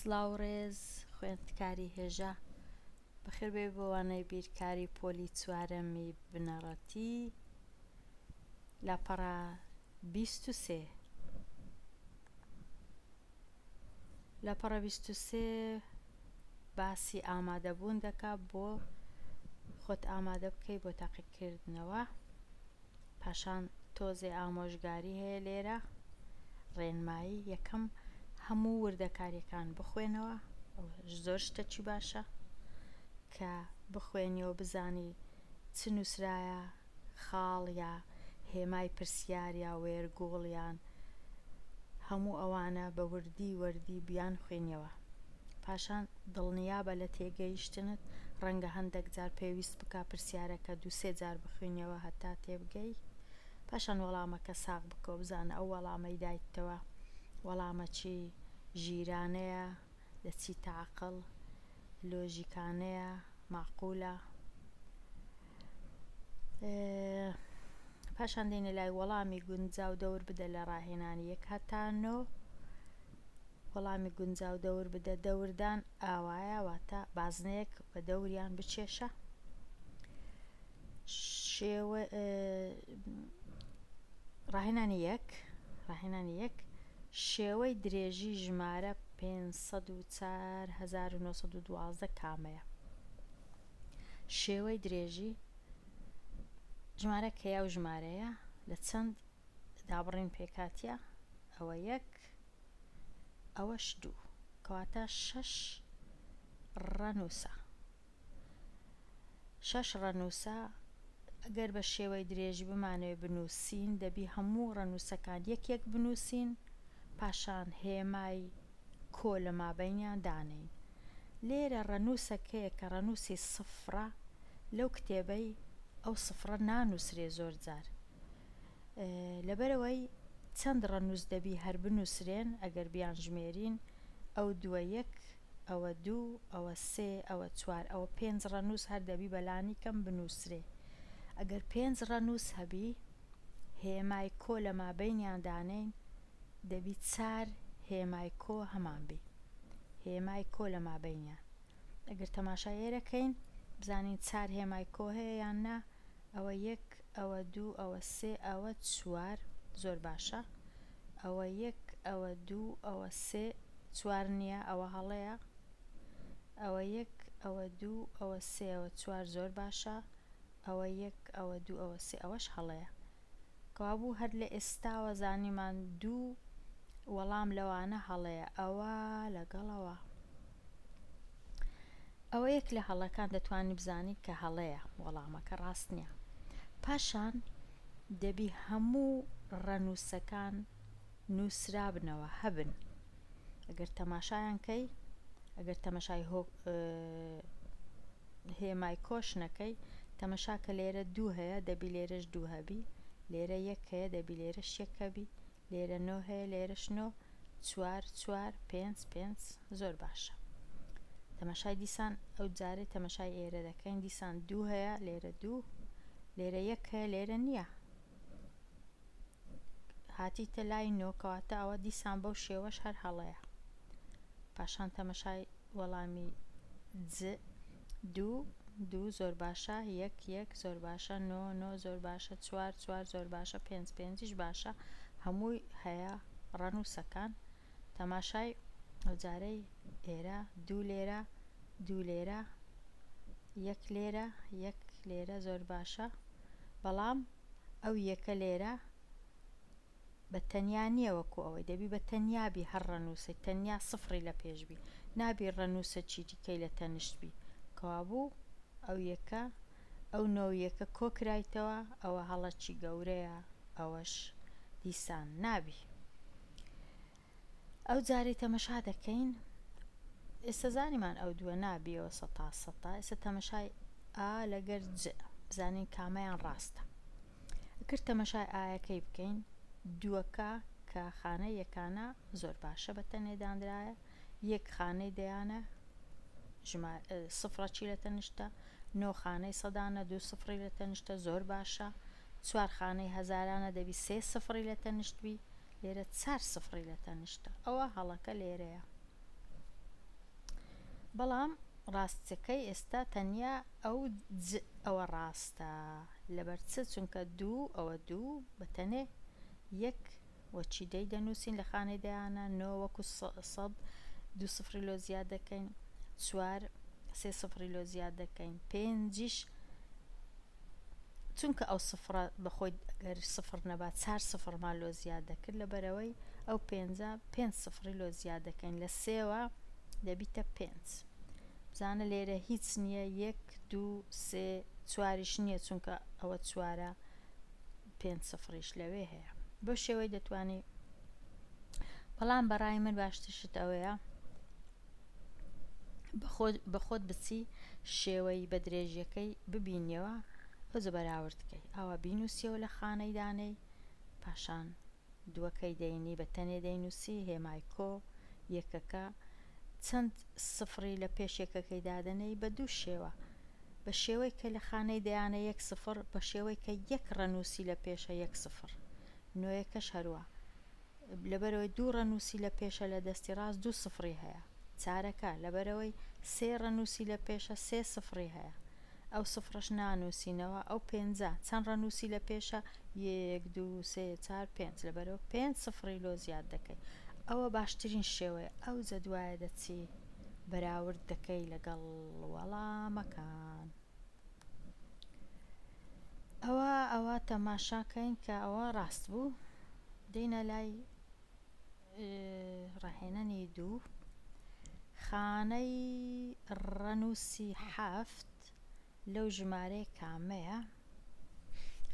سڵاو ڕێز خوێندکاری هێژە بەخێربێ بۆوانەی بیرکاری پۆلی چوارەمی بنەڕەتی لاپەڕە 23 لاپەڕە 23 باسی ئامادەبوون دەکا بۆ خۆت ئامادە بکەی بۆ تاقیکردنەوە پاشان تۆزێ ئامۆژگاری هەیە لێرە ڕێنمایی یەکەم هەموو وردەکاریەکان بخوێنەوە زۆر شتێکی باشە کە بخوێنیەوە بزانی چ نووسرایە خاڵ یا هێمای پرسیار یا وێرگوڵ یان هەموو ئەوانە بە وردی بیان خوێنیەوە پاشان دڵنیابە لە تێگەیشتنت ڕەنگە هەندێک جار پێویست بکا پرسیارەکە 2-3 جار بخوێنیەوە هەتا تێبگەی پاشان وەڵامەکە ساغ بکەوە بزانە ئەو وەڵامەی دایتەوە وەڵامەکی ژیرانەیە لە چی تەعقڵ لۆژیکانەیە معقولە پاشان دێنە لای وەڵامی گونجاو دەور بدە لە ڕاهێنانی 1 هەتا 9 وەڵامی گونجاو دەور بدە دەوردان ئاوایە واتە بازنەیەک بە دەوریان بچێشە ڕاهێنانی 1 شێوەی درێژی ژمارە 504,912 کامەیە شێوەی درێژی ژمارە کەیا و ژمارەیە لە چەند دابڕین پێکاتیە ئەوە 1 ئەوەش 2 کەواتە 6 ڕەنووسە 6 ڕەنووسە ئەگەر بە شێوەی درێژی بمانەوێ بنووسین دەبی هەموو ڕەنووسەکان یەک بنووسین پاشان هێمای کۆ لە مابەینیان دانین لێرە ڕەنووسەکەیە کە ڕەنووسی سفرە لەو کتێبەی ئەو سفرە نانووسرێ زۆر جار لەبەرەوەی چەند ڕەنووس دەبی هەر بنووسرێن ئەگەر بیان ژمێرین ئەو 2 ئەوە 2 ئەوە 3 ئەوە 4 ئەوە 5 ڕەنووس هەر دەبی بەلانی کەم بنووسرێ ئەگەر 5 ڕەنووس هەبی هێمای کۆ لە مابەینیان دانین دەبی 4 هێمای کۆ هەمان بی هێمای کۆ لە مابەینیان ئەگەر تەماشای ئێرەکەین بزانین 4 هێمای کۆ هەیە یان نا ئەوە 1 ئەوە 2 ئەوە 3 ئەوە 4 زۆر باشە ئەوە 1 ئەوە 2 ئەوە 3 4 نییە ئەوە هەڵەیە ئەوە 1 ئەوە 2 ئەوە 3 ئەوە 4 زۆر باشە ئەوە 1 ئەوە 2 ئەوە 3 ئەوەش هەڵەیە کەوابوو هەر لە ئێستاوە زانیمان 2 وەڵام لەوانە هەڵەیە ئەوە لەگەڵەوە ئەوە 1 لە هەڵەکان دەتوانی بزانی کە هەڵەیە وەڵامەکە ڕاست نییە پاشان دەبی هەموو ڕەنووسەکان نووسرابنەوە هەبن ئەگەر تەماشایان کەی ئەگەر تەمەشای هێمای کۆش نەکەی تەمەشا کە لێرە 2 هەیە دەبی لێرەش 2 هەبی لێرە 1 هەیە دەبی لێرەش 1 هەبی لێرە 9 هەیە لێرەش 9 4 4 5 5 زۆر باشە تەماشای دیسان ئەو جارێ تەمەشای ئێرە دەکەین دیسان 2 هەیە لێرە 2 لێرە 1 هەیە لێرە نییە هاتیتە لای 9 کەواتە ئەوە دیسان بەو شێوەش هەر هەڵەیە پاشان تەمەشای وەڵامی 2 زۆر باشە 1 زۆر باشە 9 زۆر باشە 4 زۆر باشە 5 باشە هەمووی هەیە ڕەنووسەکان تەماشای ئەو جارەی ئێرە 2 لێرە 2 لێرە 1 لێرە 1 لێرە زۆر باشە بەڵام ئەو 1 لێرە بە تەنیا نییە وەکو ئەوەی دەبی بە تەنیابی هەر ڕەنووسی تەنیا سفری لە پێشبی نابی ڕەنووسە چیتیکەی لە تەنیشتبی کەوابوو ئەو 1 ئەو 9 کۆکرایتەوە ئەوە هەڵەکی گەورەیە ئەوەش دیسان نابی ئەو جارەی تەمەشا دەکەین ئێستا زانیمان ئەو 2 نابیەوە 100% ئێستا تەمەشای ئا لەگەر ج بزانین کامەیان ڕاستە ئەکرد تەمەشای ئایەکەی بکەین 2 کە خانەی یەکانە زۆر باشە بە تەنێ دانرایە 1 خانەی دەیانە سفرەکی لە تەنیشتە 9 خانەی سەدانە 2 سفری لە تەنیشتە زۆر باشە 4 خانەی هەزارانە دەبی 3 سفری لە تەنیشتبی لێرە 4 سفری لە تەنیشتە ئەوە هەڵەکە لێرەیە بەڵام ڕاستیەکەی ئێستا تەنیا ئەوە ڕاستە لەبەرچە چونکە دوو ئەوە دوو بەتەنێ یەک وەچی دەی دەنووسین لە خانەی دەیانە نۆ وەکو سەد دو سفری لۆ زیاد دەکەین چوار سێ سفری لۆ زیاد دەکەین پێنجیش چونکە ئەو سفرە بەخۆی ئەگەر سفر نەبات چار سفرمان لۆ زیاد دەکرد لەبەرەوەی ئەو پێنجە پێنج سفری لۆ زیاد دەکەین لە سێوە دەبیتە پێنج بزانە لێرە هیچ نییە یەک دوو سێ چواریش نییە چونکە ئەوە چوارە پێنج سفریش لەوێ هەیە بۆ شێوەی دەتوانی بەڵام بەڕای من باشترشت ئەوەیە بەخۆت بچی شێوەی بە درێژیەکەی ببینیەوە ئەوجە بەراوردکەی ئاوا بینوسیەوە لە خانەی دانەی پاشان دووەکەی دەینی بە تەنێ دەینووسی هێمای کۆ یەکەکە چەند سفری لە پێش یەکەکەی دادەنەی بە دوو شێوە بە شێوەی کە لە خانەی دەیانە یەک سفر بە شێوەی کە یەک ڕەنووسی لە پێشە یەک سفر نۆیەکەش هەروە لەبەرەوەی دوو ڕەنووسی لە پێشە لە دەستی ڕاست دوو سفری هەیە چارەکە لەبەرەوەی سێ ڕەنووسی لە پێشە سێ سفری هەیە ئەو سفرەش نانووسینەوە ئەو پێنجە چەند ڕەنووسی لە پێشە یەک دوو سێ چار پێنج لەبەرەوە پێنج سفری لۆ زیاد دەکەی ئەوە باشترین شێوەیە ئەوجە دوایە دەچی بەراورد دەکەی لەگەڵ وەڵامەکان ئەوە تەماشاکەین کە ئەوە ڕاست بوو دێنە لای ڕاهێنەری دوو خانەی ڕەنووسی حەفت لەو ژمارەی کامەیە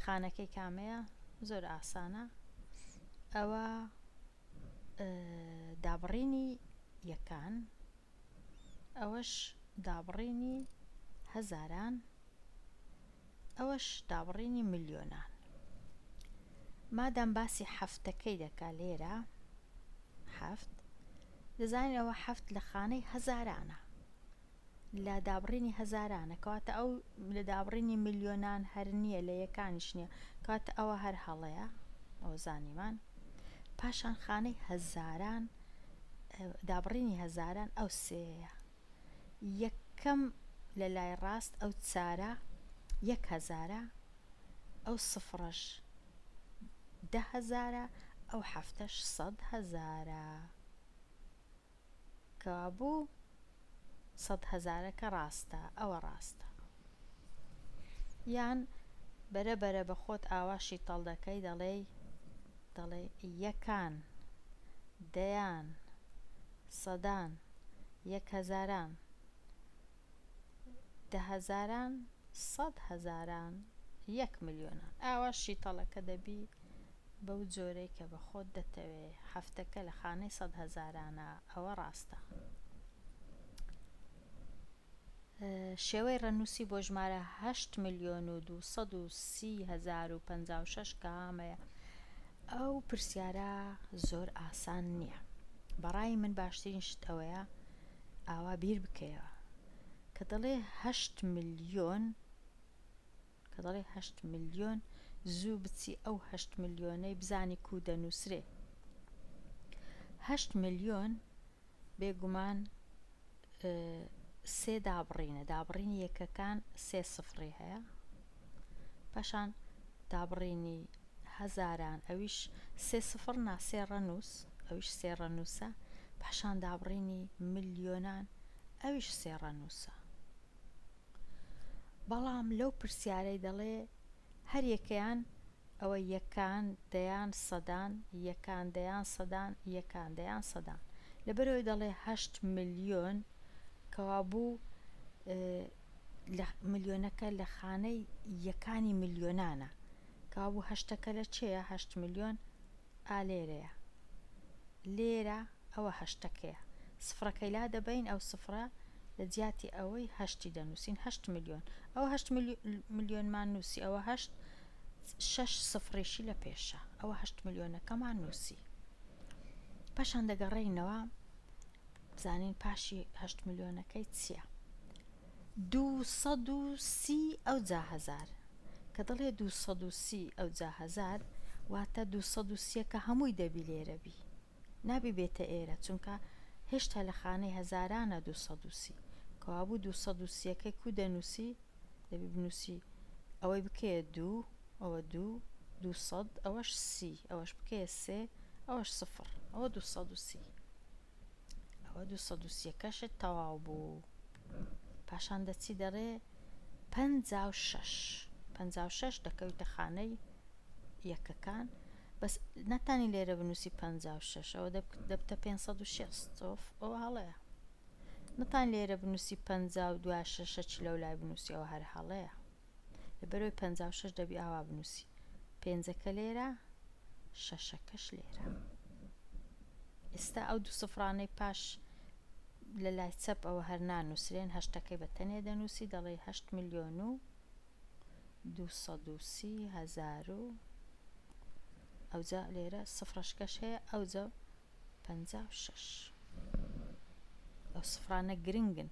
خانەکەی کامەیە زۆر ئاسانە ئەوە دابڕینی یەکان ئەوەش دابڕینی هەزاران ئەوەش دابڕینی ملیۆنان مادام باسی حەفتەکەی دەکا لێرە حەفت دەزانین ئەوە حەفت لە خانەی هەزارانە لە دابڕینی هەزارانە کەواتە ئەو لە دابڕینی ملیۆنان هەر نییە لە یەکانیش نییە کاتە ئەوە هەر هەڵەیە ئەو زانیمان پاشان خانەی هەزاران دابڕینی هەزاران ئەو سێیە یەکەم لە لای ڕاست ئەو چارە یەک هەزارە ئەو سفرەش دە هەزارە ئەو حەفتەش سەد هەزارە کەوا بوو سەد هەزارەکە ڕاستە ئەوە ڕاستە یان بەرەبەرە بە خۆت ئاواشی تەڵ دەکەی دەڵێ یەکان دەیان سەدان یەک هەزاران دە هەزاران سەد هەزاران یەک ملیۆنان ئاواشی تەڵەکە دەبی بەو جۆرەی کە بە خۆت دەتەوێ حەفتەکە لە خانەی سەد هەزارانە ئەوە ڕاستە شێوەی ڕەنووسی بۆ ژمارە 8,230,056 کامەیە ئەو پرسیارە زۆر ئاسان نییە بەڕای من باشترین شت ئەوەیە ئاوا بیر بکەیەوە کە دەڵێ 8 ملیۆن زوو بچی ئەو 8 ملیۆنەی بزانی کو دەنووسرێ 8 ملیۆن بێگومان سێ دابڕینی یەکەکان سێ سفری هەیە پاشان دابڕینی هەزاران ئەویش سێ سفر نا سێ ڕەنووس ئەویش سێ ڕەنووسە پاشان دابڕینی ملیۆنان ئەویش سێ ڕەنووسە بەڵام لەو پرسیارەی دەڵێ هەر یەکەیان ئەوە یەکان دەیان سەدان یەکان دەیان سەدان یەکان دەیان سەدان لەبەرەوەی دەڵێ 8 ملیۆن کەوا بوو ملیۆنەکە لە خانەی یەکانی ملیۆنانە کەوا بوو هەشتەکە لە چێە 8 ملیۆن لێرەیە لێرە ئەوە هەشتەکەیە سفرەکەی لا دەبین ئەو سفرە لە جیاتی ئەوەی هەشتی دەنووسین 8 ملیۆن ئەوە 8 ملیۆنمان نووسی ئەوە 6 سفرێشی لە پێشە ئەوە 8 ملیۆنەکەمان نووسی پاشان دەگەڕێینەوە بزانین پاشی 8 ملیۆنەکەی چییە 230 ئەو جا هەزار کە دەڵێ 230 ئەو جا هەزار واتە 230 کە هەمووی دەبی لێرە بی نابی بێتە ئێرە چونکە هێشتا لە خانەی هەزارانە 230 کەوابوو 230ەکەی کو دەنووسی دەبی بنووسی ئەوەی بکەیە 2 ئەوە 2 200 ئەوەش 30 ئەوەش بکەیە 3 ئەوەش 0 ئەوە 230 ئەوە 230ەکەشت تەواو بوو پاشان دەچی دەڕێ 56 دەکەویتە خانەی یەکەکان بەس نەتانی لێرە بنووسی 56 ئەوە دەبتە 560 ئەوە هەڵەیە نەتان لێرە بنووسی 52 لەو لای بنووسی ئەوە هەر هەڵەیە لەبەرەوەی 56 دەبی ئاوا بنووسی 5ەکە لێرە 6ەکەش لێرە ئێستا ئەو دوو سفرانەی پاش لە لای چەپ ئەوە هەر نانووسرێن هەشتەکەی بە تەنێ دەنووسی دەڵێ 8 ملیۆن و 230,000 ئەوجا لێرە سفرەشکەش هەیە ئەوجا 56 ئەو سفرانە گرنگن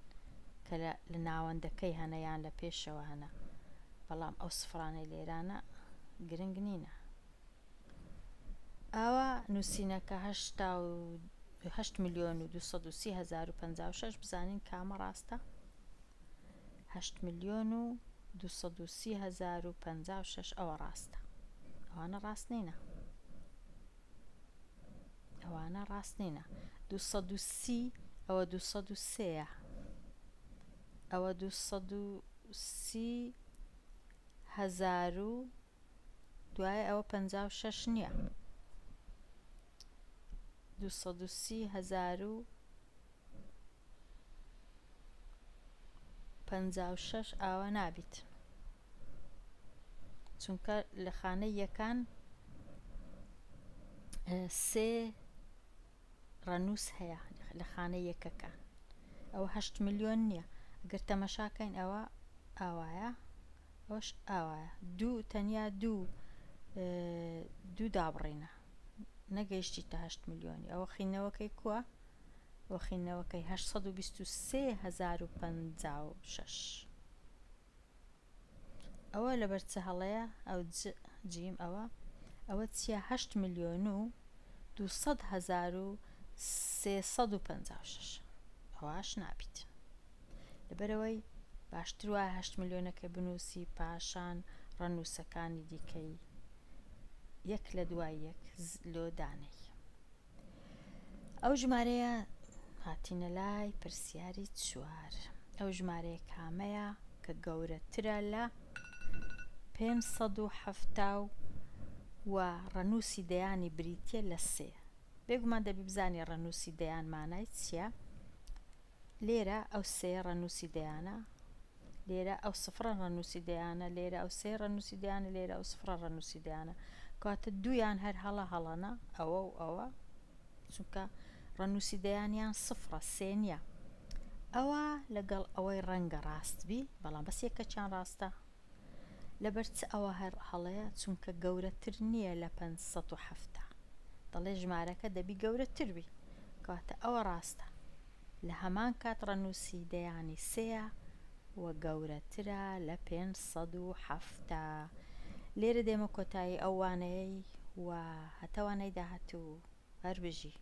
کە لە ناوەندەکەی هەنە یان لە پێشەوە هەنە بەڵام ئەو سفرانەی لێرانە گرنگ نینە ئاوا نووسینەکە 8 ملیۆن و 230,056 بزانین کامە ڕاستە 8 ملیۆن و 230,056 ئەوە ڕاستە ئەوانە ڕاست نینە ئەوانە ڕاست نینە 230 ئەوە 203 ئەوە 230,000 و دوایە ئەوە 56 نییە 230,056 ئاوا نابیت چونکە لە خانەی یەکان 3 ڕەنووس هەیە لە خانەی یەکەکان ئەوە 8 ملیۆن نییە ئەگەر تەمەشاکەین ئەوە ئاوایە ئەوش ئاوایە تەنیا دوو دابڕینە نەگەیشتی تا 8 ملیۆنی ئەوە خینەوەکەی کووە ئەوە خینەوەکەی 823,056 ئەوە لەبەر چ هەڵەیە ئەو جیم ئەوە چیە 8 ملیۆن و 200,356 ئەوەش نابیت لەبەرەوەی باشتر وایە 8 ملیۆنەکە بنووسی پاشان ڕەنووسەکانی دیکەی یەک لە دوای یەک لۆدانەی ئەو ژمارەیە هاتینە لای پرسیاری 4 ئەو ژمارەیە کامەیە کە گەورەترە لە 570 و ڕەنووسی دەیانی بریتیە لە 3 بێگومان دەبی بزانی ڕەنووسی دەیان مانای چییە لێرە ئەو 3 ڕەنووسی دەیانە لێرە ئەو سفرە ڕەنووسی دەیانە لێرە ئەو 3 ڕەنووسی دەیانە لێرە ئەو سفرە ڕەنووسی دەیانە کاتە دوویان هەر هەڵەنە ئەوە و ئەوە چونکە ڕەنووسی دەیانیان سفرە 3 نییە ئەوە لەگەڵ ئەوەی ڕەنگە ڕاستبی بەڵام بەس یەکەچیان ڕاستە لەبەر چ ئەوە هەر هەڵەیە چونکە گەورەتر نییە لە 570 دەڵێ ژمارەکە دەبی گەورەتر بی کاتە ئەوە ڕاستە لە هەمان کات ڕەنووسی دەیانی 3 وە گەورەترە لە 570 لێرە دێمە کۆتایی ئەو وانەیەی و هەتەوانەی داهاتوو هەر بژی